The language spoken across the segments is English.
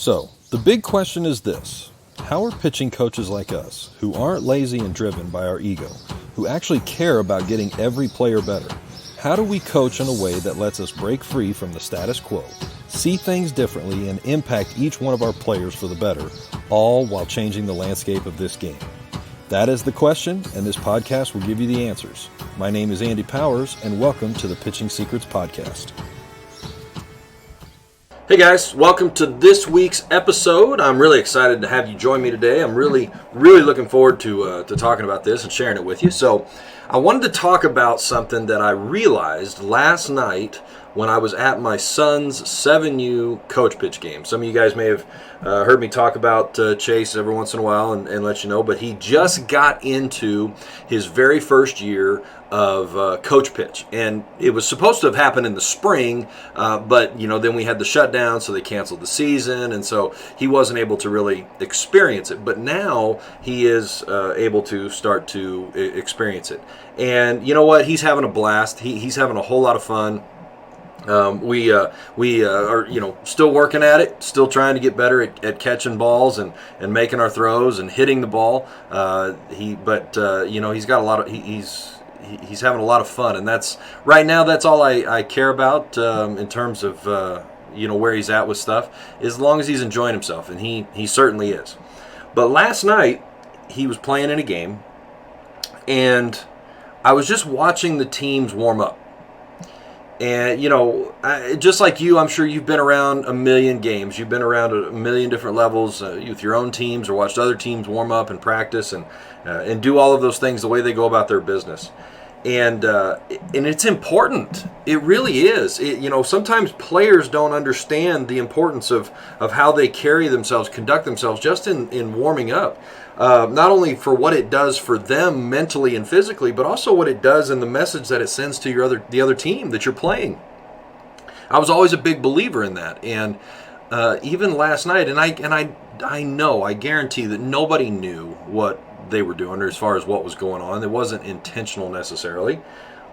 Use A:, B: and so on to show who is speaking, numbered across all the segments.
A: So, the big question is this. How are pitching coaches like us, who aren't lazy and driven by our ego, who actually care about getting every player better, how do we coach in a way that lets us break free from the status quo, see things differently, and impact each one of our players for the better, all while changing the landscape of this game? That is the question, and this podcast will give you the answers. My name is Andy Powers, and welcome to the Pitching Secrets Podcast.
B: Hey guys, welcome to this week's episode. I'm really excited to have you join me today. I'm really looking forward to talking about this and sharing it with you. So I wanted to talk about something that I realized last night when I was at my son's 7U coach pitch game. Some of you guys may have heard me talk about Chase every once in a while and let you know, but he just got into his very first year of coach pitch, and it was supposed to have happened in the spring, but then we had the shutdown, so they canceled the season, and so he wasn't able to really experience it. But now he is able to start to experience it, and you know what? He's having a blast. He's having a whole lot of fun. We are still working at it, still trying to get better at catching balls and making our throws and hitting the ball. He's got a lot of he's having a lot of fun, and that's all I care about in terms of where he's at with stuff, as long as he's enjoying himself, and he certainly is. But last night he was playing in a game, and I was just watching the teams warm up. And, just like you, I'm sure you've been around a million games. You've been around a million different levels with your own teams, or watched other teams warm up and practice and do all of those things the way they go about their business. And it's important. It really is. Sometimes players don't understand the importance of how they carry themselves, conduct themselves just in warming up. Not only for what it does for them mentally and physically, but also what it does in the message that it sends to the other team that you're playing. I was always a big believer in that, and even last night, and I guarantee that nobody knew what they were doing, or as far as what was going on. It wasn't intentional necessarily,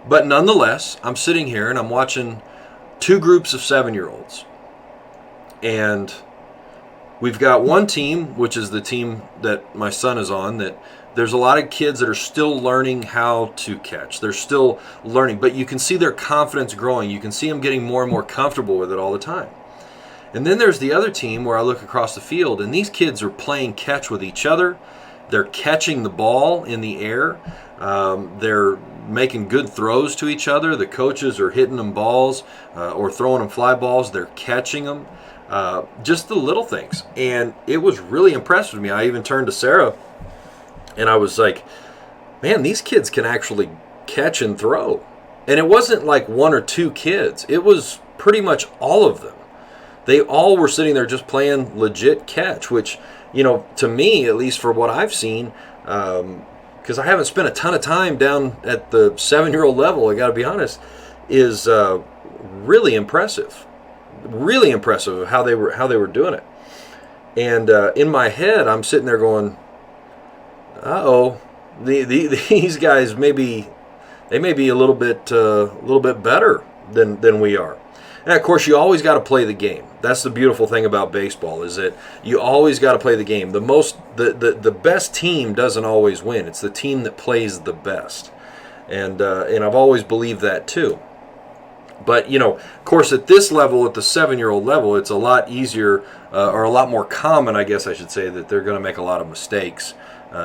B: but nonetheless, I'm sitting here and I'm watching two groups of 7-year-olds, and we've got one team, which is the team that my son is on, that there's a lot of kids that are still learning how to catch. They're still learning, but you can see their confidence growing. You can see them getting more and more comfortable with it all the time. And then there's the other team where I look across the field, and these kids are playing catch with each other. They're catching the ball in the air. They're making good throws to each other. The coaches are hitting them balls or throwing them fly balls. They're catching them. Just the little things. And it was really impressive to me. I even turned to Sarah and I was like, man, these kids can actually catch and throw. And it wasn't like one or two kids. It was pretty much all of them. They all were sitting there just playing legit catch, which, to me, at least for what I've seen, because I haven't spent a ton of time down at the 7-year-old level, I got to be honest, is really impressive. Really impressive of how they were doing it. And in my head, I'm sitting there going, uh-oh, these guys may be a little bit better than we are. And of course, you always got to play the game. That's the beautiful thing about baseball, is that you always got to play the game. The best team doesn't always win. It's the team that plays the best. And I've always believed that too. But, of course, at this level, at the 7-year-old level, it's a lot easier, or a lot more common, I guess I should say, that they're going to make a lot of mistakes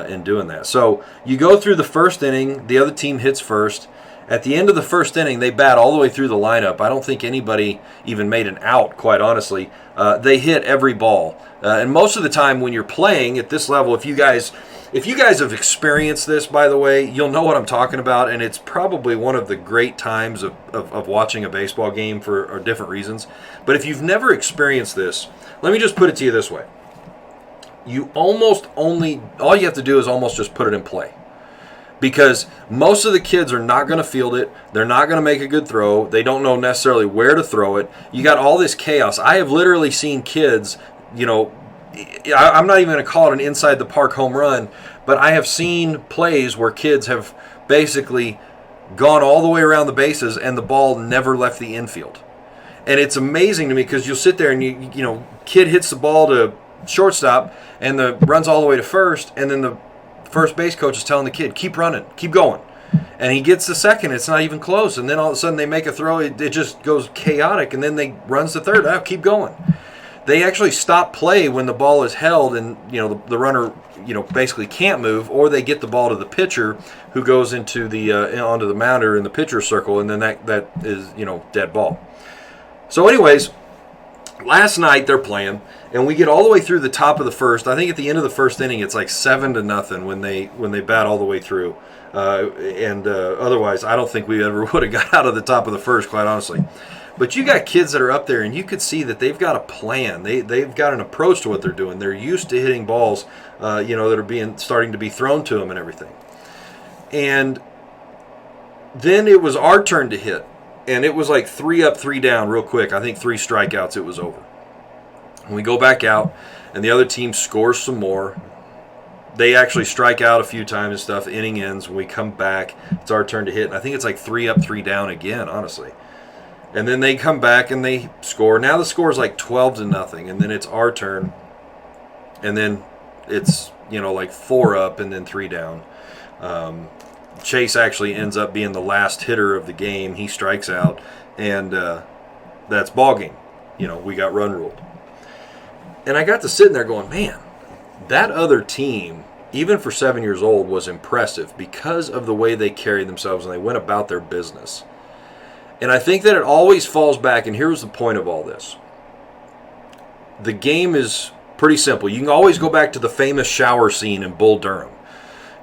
B: in doing that. So you go through the first inning, the other team hits first. At the end of the first inning, they bat all the way through the lineup. I don't think anybody even made an out, quite honestly. They hit every ball. And most of the time when you're playing at this level, if you guys have experienced this, by the way, you'll know what I'm talking about, and it's probably one of the great times of watching a baseball game for different reasons. But if you've never experienced this, let me just put it to you this way. All you have to do is almost just put it in play. Because most of the kids are not going to field it. They're not going to make a good throw. They don't know necessarily where to throw it. You got all this chaos. I have literally seen kids, I'm not even going to call it an inside the park home run, but I have seen plays where kids have basically gone all the way around the bases and the ball never left the infield. And it's amazing to me because you'll sit there and kid hits the ball to shortstop and runs all the way to first, and then the first base coach is telling the kid, keep running, keep going. And he gets the second, it's not even close, and then all of a sudden they make a throw, it just goes chaotic, and then they runs to third, keep going. They actually stop play when the ball is held and the runner basically can't move, or they get the ball to the pitcher who goes into the onto the mound or in the pitcher's circle, and then that is dead ball. So anyways, last night they're playing, and we get all the way through the top of the first. I think at the end of the first inning, it's like 7-0 when they bat all the way through. Otherwise, I don't think we ever would have got out of the top of the first, quite honestly. But you got kids that are up there, and you could see that they've got a plan. They've got an approach to what they're doing. They're used to hitting balls, that are starting to be thrown to them and everything. And then it was our turn to hit. And it was like 3 up, 3 down real quick. I think 3 strikeouts, it was over. And we go back out, and the other team scores some more. They actually strike out a few times and stuff. Inning ends. When we come back, it's our turn to hit. And I think it's like 3 up, 3 down again, honestly. And then they come back and they score. Now the score is like 12-0. And then it's our turn. And then it's, like 4 up and then 3 down. Chase actually ends up being the last hitter of the game. He strikes out, and that's ball game. We got run ruled. And I got to sitting there going, man, that other team, even for 7 years old, was impressive because of the way they carried themselves and they went about their business. And I think that it always falls back, and here's the point of all this. The game is pretty simple. You can always go back to the famous shower scene in Bull Durham.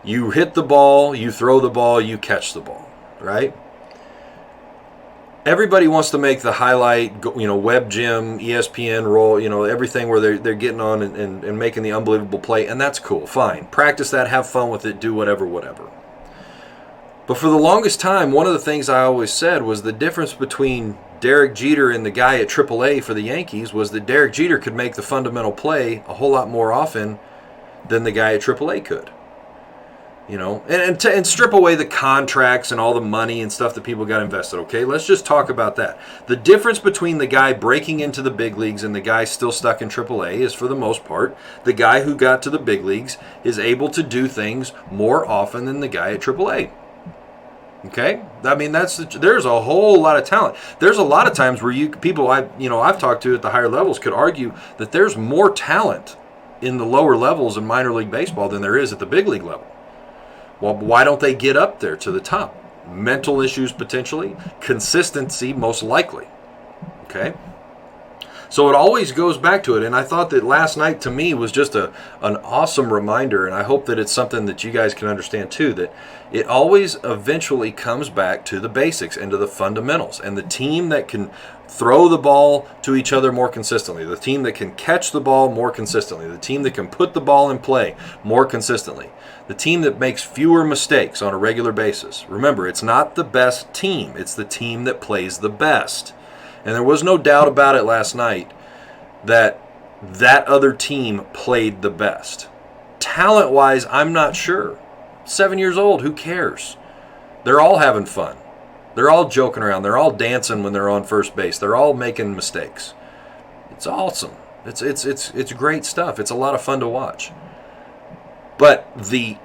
B: You hit the ball, you throw the ball, you catch the ball, right? Everybody wants to make the highlight, web gym, ESPN role, everything where they're getting on and making the unbelievable play, and that's cool, fine. Practice that, have fun with it, do whatever. But for the longest time, one of the things I always said was the difference between Derek Jeter and the guy at AAA for the Yankees was that Derek Jeter could make the fundamental play a whole lot more often than the guy at AAA could. And strip away the contracts and all the money and stuff that people got invested, okay? Let's just talk about that. The difference between the guy breaking into the big leagues and the guy still stuck in AAA is, for the most part, the guy who got to the big leagues is able to do things more often than the guy at AAA. Okay? I mean, there's a whole lot of talent. There's a lot of times where I've talked to at the higher levels could argue that there's more talent in the lower levels in minor league baseball than there is at the big league level. Well, why don't they get up there to the top? Mental issues potentially, consistency most likely. Okay? So it always goes back to it, and I thought that last night to me was just an awesome reminder, and I hope that it's something that you guys can understand too, that it always eventually comes back to the basics and to the fundamentals. And the team that can throw the ball to each other more consistently, the team that can catch the ball more consistently, the team that can put the ball in play more consistently, the team that makes fewer mistakes on a regular basis. Remember, it's not the best team, it's the team that plays the best. And there was no doubt about it last night that other team played the best. Talent-wise, I'm not sure. 7 years old, who cares? They're all having fun. They're all joking around. They're all dancing when they're on first base. They're all making mistakes. It's awesome. It's great stuff. It's a lot of fun to watch. But the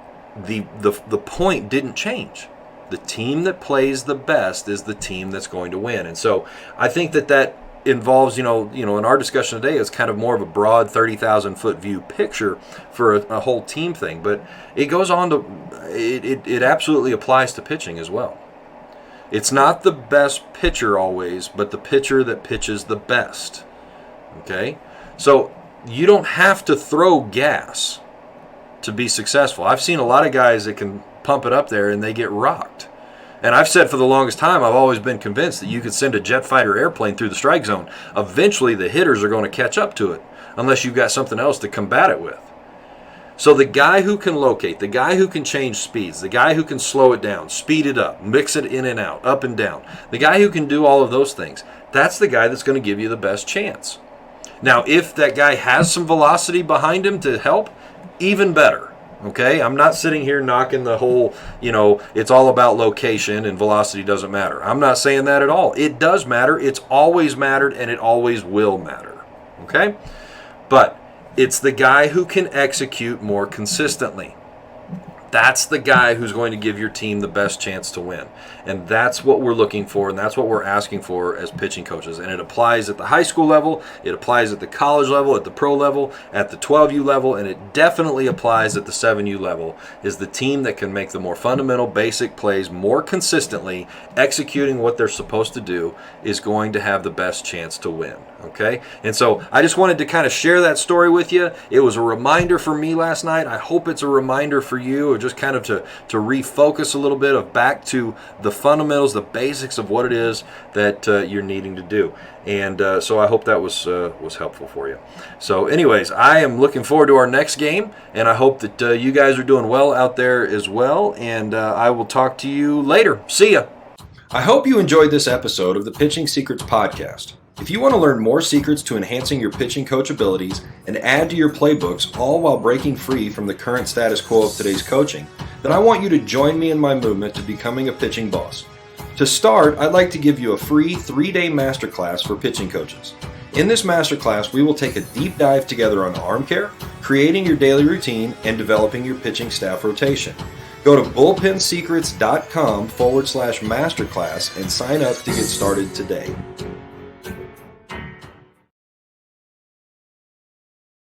B: point didn't change. The team that plays the best is the team that's going to win. And so I think that involves, in our discussion today, it's kind of more of a broad 30,000-foot view picture for a whole team thing. But it goes on to, it absolutely applies to pitching as well. It's not the best pitcher always, but the pitcher that pitches the best. Okay? So you don't have to throw gas to be successful. I've seen a lot of guys that can pump it up there and they get rocked. And I've said for the longest time, I've always been convinced that you could send a jet fighter airplane through the strike zone. Eventually the hitters are going to catch up to it unless you've got something else to combat it with. So the guy who can locate, the guy who can change speeds, the guy who can slow it down, speed it up, mix it in and out, up and down, the guy who can do all of those things, that's the guy that's going to give you the best chance. Now, if that guy has some velocity behind him to help, even better. Okay, I'm not sitting here knocking the whole, it's all about location and velocity doesn't matter. I'm not saying that at all. It does matter. It's always mattered and it always will matter. Okay? But it's the guy who can execute more consistently. That's the guy who's going to give your team the best chance to win. And that's what we're looking for, and that's what we're asking for as pitching coaches. And it applies at the high school level, it applies at the college level, at the pro level, at the 12U level, and it definitely applies at the 7U level, is the team that can make the more fundamental, basic plays more consistently, executing what they're supposed to do, is going to have the best chance to win. Okay? And so I just wanted to kind of share that story with you. It was a reminder for me last night. I hope it's a reminder for you, or just kind of to refocus a little bit of back to the fundamentals, the basics of what it is that you're needing to do. And so I hope that was helpful for you. So anyways, I am looking forward to our next game, and I hope that you guys are doing well out there as well. And I will talk to you later. See ya. I hope you enjoyed this episode of the Pitching Secrets Podcast. If you want to learn more secrets to enhancing your pitching coach abilities and add to your playbooks, all while breaking free from the current status quo of today's coaching, then I want you to join me in my movement to becoming a pitching boss. To start, I'd like to give you a free 3-day masterclass for pitching coaches. In this masterclass, we will take a deep dive together on arm care, creating your daily routine, and developing your pitching staff rotation. Go to bullpensecrets.com/masterclass and sign up to get started today.